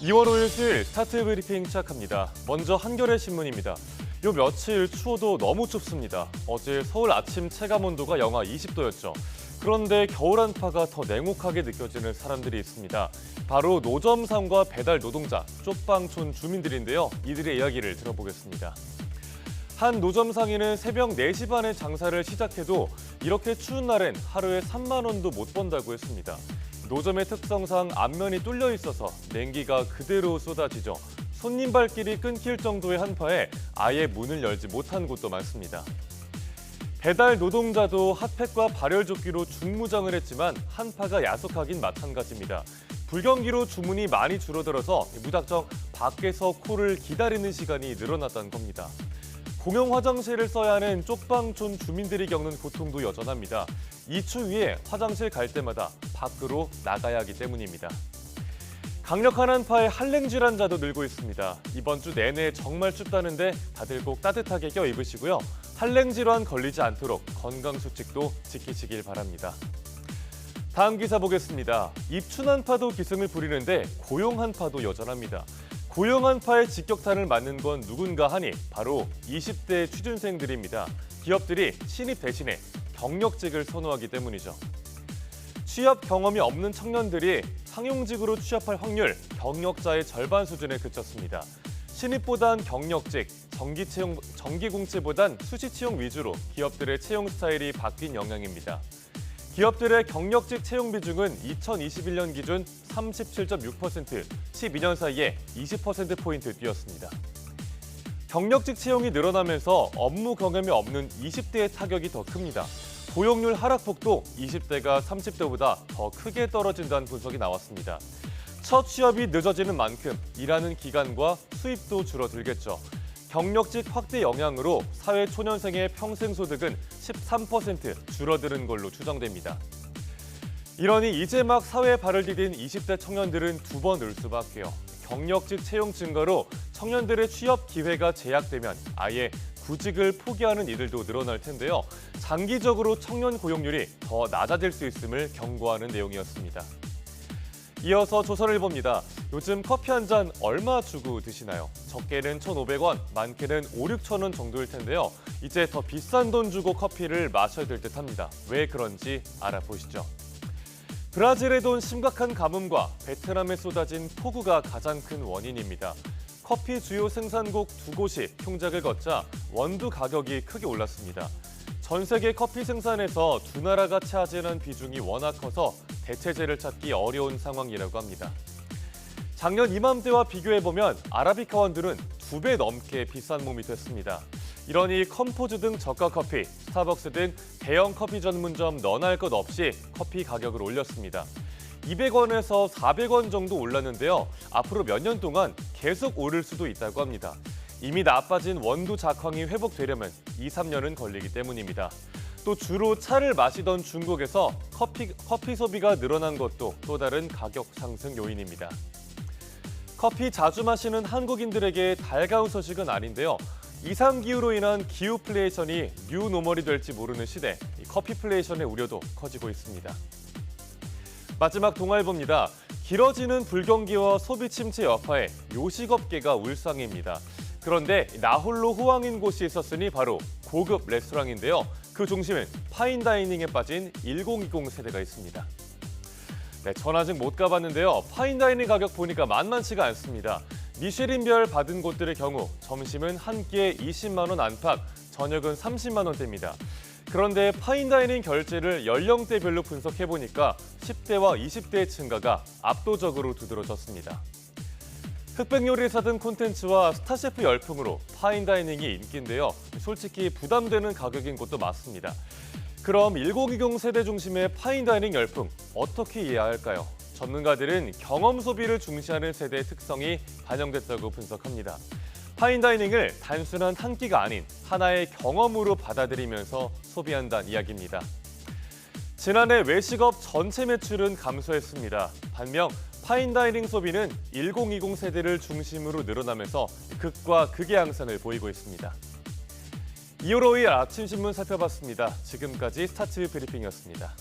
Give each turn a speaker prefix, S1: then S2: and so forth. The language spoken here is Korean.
S1: 2월 5일 수요일 스타트 브리핑 시작합니다. 먼저 한겨레 신문입니다. 요 며칠 추워도 너무 춥습니다. 어제 서울 아침 체감온도가 영하 20도였죠. 그런데 겨울 한파가 더 냉혹하게 느껴지는 사람들이 있습니다. 바로 노점상과 배달 노동자, 쪽방촌 주민들인데요. 이들의 이야기를 들어보겠습니다. 한 노점상인은 새벽 4시 반에 장사를 시작해도 이렇게 추운 날엔 하루에 3만 원도 못 번다고 했습니다. 노점의 특성상 앞면이 뚫려 있어서 냉기가 그대로 쏟아지죠. 손님 발길이 끊길 정도의 한파에 아예 문을 열지 못한 곳도 많습니다. 배달 노동자도 핫팩과 발열조끼로 중무장을 했지만 한파가 야속하긴 마찬가지입니다. 불경기로 주문이 많이 줄어들어서 무작정 밖에서 콜을 기다리는 시간이 늘어났다는 겁니다. 공용 화장실을 써야 하는 쪽방촌 주민들이 겪는 고통도 여전합니다. 이 추위에 화장실 갈 때마다 밖으로 나가야 하기 때문입니다. 강력한 한파에 한랭 질환자도 늘고 있습니다. 이번 주 내내 정말 춥다는데 다들 꼭 따뜻하게 껴입으시고요. 한랭 질환 걸리지 않도록 건강 수칙도 지키시길 바랍니다. 다음 기사 보겠습니다. 입춘 한파도 기승을 부리는데 고용 한파도 여전합니다. 고용 한파의 직격탄을 맞는 건 누군가 하니 바로 20대 취준생들입니다. 기업들이 신입 대신에 경력직을 선호하기 때문이죠. 취업 경험이 없는 청년들이 상용직으로 취업할 확률 경력자의 절반 수준에 그쳤습니다. 신입보단 경력직, 정기공채보단 수시채용 위주로 기업들의 채용 스타일이 바뀐 영향입니다. 기업들의 경력직 채용 비중은 2021년 기준 37.6%, 12년 사이에 20%포인트 뛰었습니다. 경력직 채용이 늘어나면서 업무 경험이 없는 20대의 타격이 더 큽니다. 고용률 하락폭도 20대가 30대보다 더 크게 떨어진다는 분석이 나왔습니다. 첫 취업이 늦어지는 만큼 일하는 기간과 수입도 줄어들겠죠. 경력직 확대 영향으로 사회 초년생의 평생 소득은 13% 줄어드는 걸로 추정됩니다. 이러니 이제 막 사회에 발을 디딘 20대 청년들은 두 번 늘 수밖에요. 경력직 채용 증가로 청년들의 취업 기회가 제약되면 아예 구직을 포기하는 이들도 늘어날 텐데요. 장기적으로 청년 고용률이 더 낮아질 수 있음을 경고하는 내용이었습니다. 이어서 조선일보입니다. 요즘 커피 한 잔 얼마 주고 드시나요? 적게는 1,500원, 많게는 5,000~6,000원 정도일 텐데요. 이제 더 비싼 돈 주고 커피를 마셔야 될 듯합니다. 왜 그런지 알아보시죠. 브라질에 돈 심각한 가뭄과 베트남에 쏟아진 폭우가 가장 큰 원인입니다. 커피 주요 생산국 두 곳이 풍작을 걷자 원두 가격이 크게 올랐습니다. 전 세계 커피 생산에서 두 나라가 차지하는 비중이 워낙 커서 대체제를 찾기 어려운 상황이라고 합니다. 작년 이맘때와 비교해보면 아라비카 원두는 2배 넘게 비싼 몸이 됐습니다. 이러니 컴포즈 등 저가 커피, 스타벅스 등 대형 커피 전문점 너나 할 것 없이 커피 가격을 올렸습니다. 200원에서 400원 정도 올랐는데요. 앞으로 몇 년 동안 계속 오를 수도 있다고 합니다. 이미 나빠진 원두 작황이 회복되려면 2~3년은 걸리기 때문입니다. 또 주로 차를 마시던 중국에서 커피 소비가 늘어난 것도 또 다른 가격 상승 요인입니다. 커피 자주 마시는 한국인들에게 달가운 소식은 아닌데요. 이상기후로 인한 기후플레이션이 뉴노멀이 될지 모르는 시대, 커피플레이션의 우려도 커지고 있습니다. 마지막 동아일보입니다. 길어지는 불경기와 소비 침체 여파에 요식업계가 울상입니다. 그런데 나홀로 호황인 곳이 있었으니 바로 고급 레스토랑인데요. 그 중심엔 파인다이닝에 빠진 1020 세대가 있습니다. 네, 전 아직 못 가봤는데요. 파인다이닝 가격 보니까 만만치가 않습니다. 미쉐린별 받은 곳들의 경우 점심은 한 끼에 20만 원 안팎, 저녁은 30만 원대입니다. 그런데 파인다이닝 결제를 연령대별로 분석해보니까 10대와 20대의 증가가 압도적으로 두드러졌습니다. 흑백 요리를 사든 콘텐츠와 스타셰프 열풍으로 파인다이닝이 인기인데요. 솔직히 부담되는 가격인 곳도 많습니다. 그럼 1020 세대 중심의 파인다이닝 열풍 어떻게 이해해야 할까요? 전문가들은 경험 소비를 중시하는 세대의 특성이 반영됐다고 분석합니다. 파인다이닝을 단순한 한 끼가 아닌 하나의 경험으로 받아들이면서 소비한다는 이야기입니다. 지난해 외식업 전체 매출은 감소했습니다. 반면 파인다이닝 소비는 1020 세대를 중심으로 늘어나면서 극과 극의 양상을 보이고 있습니다. 2월 5일 아침 신문 살펴봤습니다. 지금까지 스타트 브리핑이었습니다.